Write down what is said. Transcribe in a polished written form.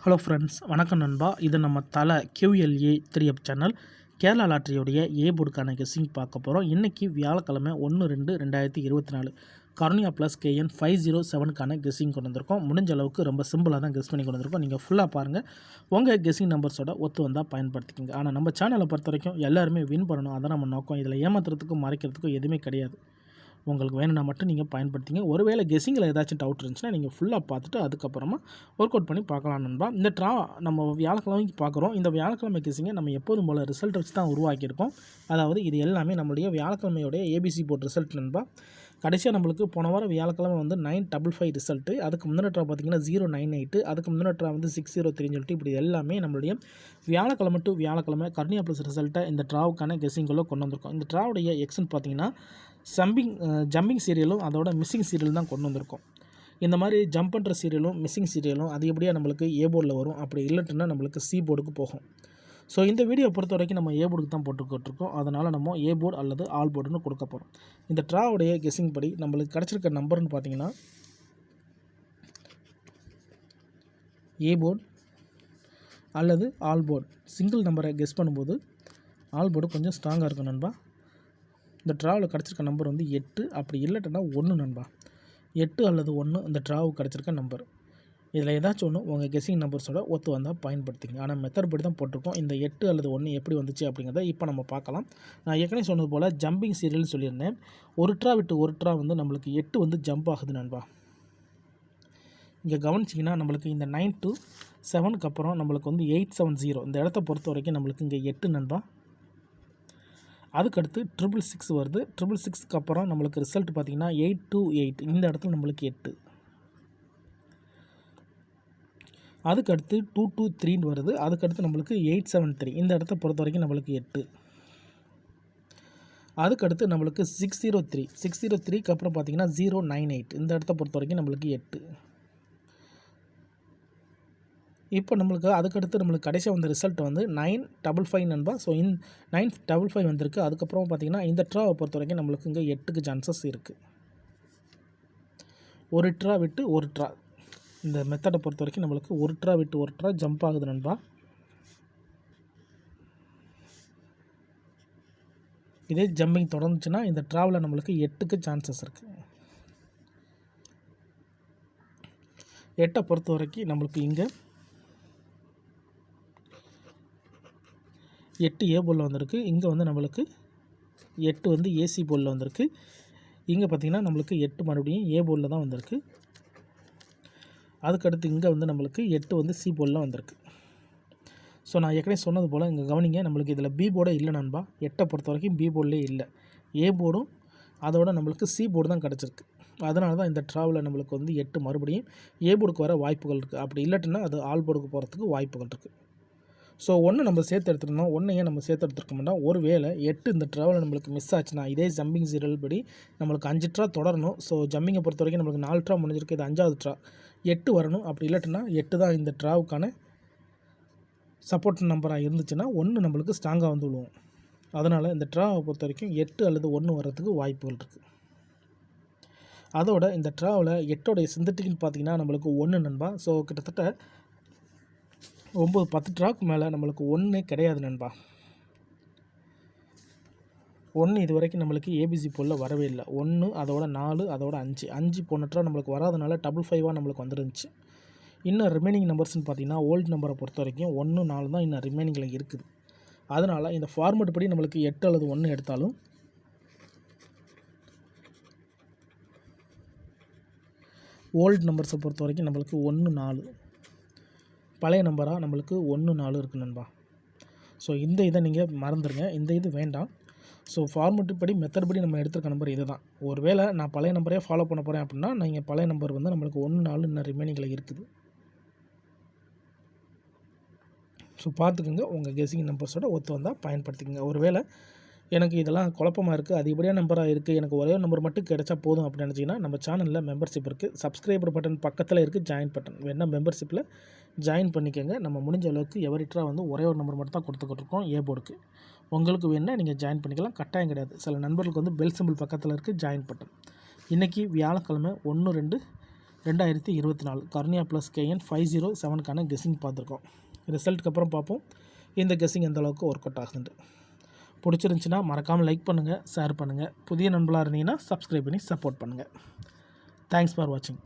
Hello friends, வணக்கம் நண்பா. இது நம்ம தலை QLA 3 சேனல். கேரளா லாட்டரியோடைய போர்டுக்கான கெஸ்ஸிங் பார்க்க போகிறோம். இன்றைக்கி வியாழக்கிழமை 1/2/2024 கருணியா ப்ளஸ் KN 507க்கான கெஸ்ஸிங் கொண்டு வந்திருக்கோம். முடிஞ்ச அளவுக்கு ரொம்ப சிம்பிளாக தான் கெஸ் பண்ணி கொண்டு வந்திருக்கோம். நீங்கள் ஃபுல்லாக பாருங்கள். உங்கள் கெஸ்ஸிங் நம்பர்ஸோட ஒத்து வந்தால் பயன்படுத்திக்கோங்க. ஆனால் நம்ம சேனலை பொறுத்த வரைக்கும் எல்லாருமே வின் பண்ணணும், அதான் நம்ம நோக்கம். இதில் ஏமாத்துறதுக்கும் மறைக்கிறதுக்கும் எதுவுமே கிடையாது. உங்களுக்கு வேணும்னா மட்டும் நீங்கள் பயன்படுத்திங்க. ஒருவேளை கெஸ்ஸிங்கில் ஏதாச்சும் டவுட் இருந்துச்சுன்னா நீங்கள் ஃபுல்லாக பார்த்துட்டு அதுக்கப்புறமா ஒர்க் அவுட் பண்ணி பார்க்கலாம் நண்பா. இந்த நம்ம வியாழக்கிழமைக்கு பார்க்குறோம். இந்த வியாழக்கிழமை கெஸ்ஸிங்கை நம்ம எப்போதும் போல் ரிசல்ட் வச்சு தான் உருவாக்கியிருக்கோம். அதாவது இது எல்லாமே நம்மளுடைய வியாழக்கிழமையோடைய ABC போர்ட் ரிசல்ட் நண்பா. கடைசியாக நம்மளுக்கு போன வாரம் வியாழக்கிழமை 955 ரிசல்ட்டு. அதுக்கு முந்தின ட்ரா பார்த்திங்கன்னா 098, அதுக்கு முந்தின ட்ரா 603 சொல்லிட்டு இப்படி எல்லாமே நம்மளுடைய வியாழக்கிழமை டு வியாழக்கிழமை கருணியா ப்ளஸ் ரிசல்ட்டை இந்த ட்ராவுக்கான கெஸ்ஸிங்குள்ளே கொண்டு வந்திருக்கோம். இந்த ட்ராவுடைய எக்ஸ்ன்னு பார்த்திங்கன்னா ஜம்பிங் சீரியலும் அதோட மிஸ்ஸிங் சீரியல் தான் கொண்டு வந்திருக்கோம். இந்த மாதிரி ஜம்ப் பண்ணுற சீரியலும் மிஸ்ஸிங் சீரியலும் அது எப்படியா நம்மளுக்கு போர்டில் வரும், அப்படி இல்லைட்டுன்னா நம்மளுக்கு போர்டுக்கு போகும். ஸோ இந்த வீடியோ பொறுத்த வரைக்கும் நம்ம போர்டுக்கு தான் போட்டுக்கிட்டுருக்கோம். அதனால் நம்ம போர்டு அல்லது ஆல் போர்டுன்னு கொடுக்க போகிறோம். இந்த ட்ராவுடைய கெஸ்ஸிங் படி நம்மளுக்கு கிடச்சிருக்க நம்பர்னு பார்த்தீங்கன்னா போர்டு அல்லது ஆல் போர்டு. சிங்கிள் நம்பரை கெஸ் பண்ணும்போது ஆல் போர்டு கொஞ்சம் ஸ்ட்ராங்காக இருக்கும் நண்பா. இந்த ட்ராவில் கிடச்சிருக்க நம்பர் 8, அப்படி இல்லைட்டுன்னா 1 நண்பா. 8 அல்லது 1 இந்த ட்ராவுக்கு கிடச்சிருக்க நம்பர். இதில் ஏதாச்சும் ஒன்று உங்கள் கெஸ்ஸிங் நம்பர்ஸோட ஒத்து வந்தால் பயன்படுத்திங்க. ஆனால் மெத்தட் படி தான் போட்டிருக்கோம். இந்த 8 அல்லது 1 எப்படி வந்துச்சு அப்படிங்கிறத இப்போ நம்ம பார்க்கலாம். நான் ஏற்கனவே சொன்னது போல் ஜம்பிங் சீரியல்னு சொல்லியிருந்தேன். ஒரு ட்ரா விட்டு ஒரு ட்ரா நம்மளுக்கு 8 ஜம்ப் ஆகுது நண்பா. இங்கே கவனிச்சிங்கன்னா நம்மளுக்கு இந்த 9 to 7க்கு அப்புறம் நம்மளுக்கு 870 இந்த இடத்த பொறுத்த வரைக்கும் நம்மளுக்கு இங்கே 8 நண்பா. அதுக்கடுத்து 666 வருது. 666க்கு அப்புறம் நம்மளுக்கு ரிசல்ட் பார்த்திங்கன்னா 828 இந்த இடத்துல நம்மளுக்கு 8. அதுக்கடுத்து 223 வருது. அதுக்கடுத்து நம்மளுக்கு 873 இந்த இடத்த பொறுத்த வரைக்கும் நம்மளுக்கு 8. அதுக்கடுத்து நம்மளுக்கு 603க்கு அப்புறம் பார்த்திங்கன்னா 098 இந்த இடத்த பொறுத்த வரைக்கும் நம்மளுக்கு 8. இப்போ அதுக்கடுத்து நம்மளுக்கு கடைசியாக வந்த ரிசல்ட் 955 நண்பா. ஸோ 955 வந்திருக்கு. அதுக்கப்புறம் பார்த்திங்கன்னா இந்த ட்ராவை பொறுத்த வரைக்கும் நம்மளுக்கு இங்கே 8க்கு சான்சஸ் இருக்குது. ஒரு ட்ரா விட்டு ஒரு ட்ரா இந்த மெத்தடை பொறுத்த வரைக்கும் நம்மளுக்கு ஒரு ட்ரா விட்டு ஒரு ட்ரா ஜம்ப் ஆகுது நண்பா. இதே ஜம்பிங் தொடர்ந்துச்சுன்னா இந்த ட்ராவில் நம்மளுக்கு 8க்கு சான்சஸ் இருக்குது. 8 பொறுத்த வரைக்கும் நம்மளுக்கு இங்கே 8 போர்டில் வந்திருக்கு. இங்கே நம்மளுக்கு 8 AC போர்டில் வந்திருக்கு. இங்கே பார்த்திங்கன்னா நம்மளுக்கு 8 மறுபடியும் போர்டில் தான் வந்திருக்கு. அதுக்கடுத்து இங்கே நம்மளுக்கு 8 C போர்டில் வந்திருக்கு. ஸோ நான் ஏற்கனவே சொன்னது போல் இங்கே கவனிங்க, நம்மளுக்கு இதில் B போர்டே இல்லை நண்பா. 8 பொறுத்த வரைக்கும் B போர்டிலே இல்லை. போர்டும் அதோட நம்மளுக்கு C போர்டு தான் கிடச்சிருக்கு. அதனால தான் இந்த ட்ராவில் நம்மளுக்கு 8 மறுபடியும் போர்டுக்கு வர வாய்ப்புகள் இருக்குது. அப்படி இல்லாட்டினா அது ஆல் போர்டுக்கு போகிறதுக்கு வாய்ப்புகள் இருக்குது. ஸோ 1 நம்ம சேர்த்து எடுத்துருந்தோம். 1 ஏன் நம்ம சேர்த்து எடுத்துருக்க மாட்டோம். ஒரு வேளை 8 இந்த ட்ராவில் நம்மளுக்கு மிஸ் ஆச்சுன்னா இதே ஜம்பிங் சீரியல் படி நம்மளுக்கு 5 ட்ரா தொடரணும். ஸோ ஜம்பிங்கை பொறுத்த வரைக்கும் நம்மளுக்கு 4 ட்ரா முடிஞ்சிருக்கு. இது 5வது ட்ரா. 8 வரணும். அப்படி இல்லாட்டினா 8 தான் இந்த ட்ராவுக்கான சப்போர்ட் நம்பராக இருந்துச்சுன்னா 1 நம்மளுக்கு ஸ்ட்ராங்காக விழுவும். அதனால் இந்த ட்ராவை பொறுத்த வரைக்கும் 8 அல்லது 1 வர்றதுக்கு வாய்ப்புகள் இருக்குது. அதோட இந்த ட்ராவில் 8ஓடைய சிந்தட்டிக்னு பார்த்திங்கன்னா நம்மளுக்கு 1 நண்பா. ஸோ கிட்டத்தட்ட 9-10 ட்ராக்கு மேலே நம்மளுக்கு 1 கிடையாது நண்பா. 1 இது வரைக்கும் நம்மளுக்கு ABC போலில் வரவே இல்லை. 1 அதோட 4 அதோட 5 போன ட்ரா நம்மளுக்கு வராதனால 55 நம்மளுக்கு வந்துருந்துச்சு. இன்னும் ரிமைனிங் நம்பர்ஸ்னு பார்த்திங்கன்னா ஓல்டு நம்பரை பொறுத்த வரைக்கும் 1, 4 தான் இன்னும் ரிமைனிங்கில் இருக்குது. அதனால் இந்த ஃபார்மேட் படி நம்மளுக்கு 8 அல்லது 1 எடுத்தாலும் ஓல்டு நம்பர்ஸை பொறுத்த வரைக்கும் நம்மளுக்கு 1, 4 பழைய நம்பராக நம்மளுக்கு 1, 4 இருக்குது நண்பா. ஸோ இந்த இதை நீங்கள் மறந்துடுங்க, இந்த இது வேண்டாம். ஸோ ஃபார்மெட்டு படி மெத்தட் படி நம்ம எடுத்துருக்க நம்பர் இது தான். ஒரு வேளை நான் பழைய நம்பரே ஃபாலோ பண்ண போகிறேன் அப்படின்னா நீங்கள் பழைய நம்பர் நம்மளுக்கு 1, 4 இன்னும் ரிமைனிங்கில் இருக்குது. ஸோ பார்த்துக்குங்க, உங்கள் கெஸ்ஸிங் நம்பர்ஸோட ஒத்து வந்தால் பயன்படுத்திக்கங்க. ஒரு வேளை எனக்கு இதெல்லாம் குழப்பமாக இருக்குது, அதிகப்படியாக நம்பராக இருக்குது, எனக்கு ஒரே நம்பர் மட்டும் கிடைச்சா போதும் அப்படின்னு நினச்சிங்கன்னா நம்ம சேனலில் மெம்பர்ஷிப் இருக்குது. சப்ஸ்கிரைபர் பட்டன் பக்கத்தில் இருக்குது, ஜாயின் பட்டன் வேணா மெம்பர்ஷிப்பில் ஜாயின் பண்ணிக்கோங்க. நம்ம முடிஞ்ச அளவுக்கு எவரிட்டா ஒரே ஒரு நம்பர் மட்டும் தான் கொடுத்துக்கிட்டு இருக்கோம் போர்டுக்கு. உங்களுக்கு வேணால் நீங்கள் ஜாயின் பண்ணிக்கலாம், கட்டாயம் கிடையாது. சில நண்பர்களுக்கு பெல் சிம்பிள் பக்கத்தில் இருக்குது ஜாயின் பட்டன். இன்றைக்கி வியாழக்கிழமை 1/2 2024 கர்னியா ப்ளஸ் கேஎன் 507க்கான கெஸ்ஸிங் பார்த்துருக்கோம். ரிசல்ட்டுக்கு அப்புறம் பார்ப்போம் இந்த கெஸ்ஸிங் எந்த அளவுக்கு ஒர்க் அவுட் ஆகுதுன்ட்டு. பிடிச்சிருந்துச்சின்னா மறக்காமல் லைக் பண்ணுங்கள், ஷேர் பண்ணுங்கள். புதிய நண்பர்களாக இருந்தீங்கன்னா சப்ஸ்கிரைப் பண்ணி சப்போர்ட் பண்ணுங்கள். தேங்க்ஸ் ஃபார் வாட்சிங்.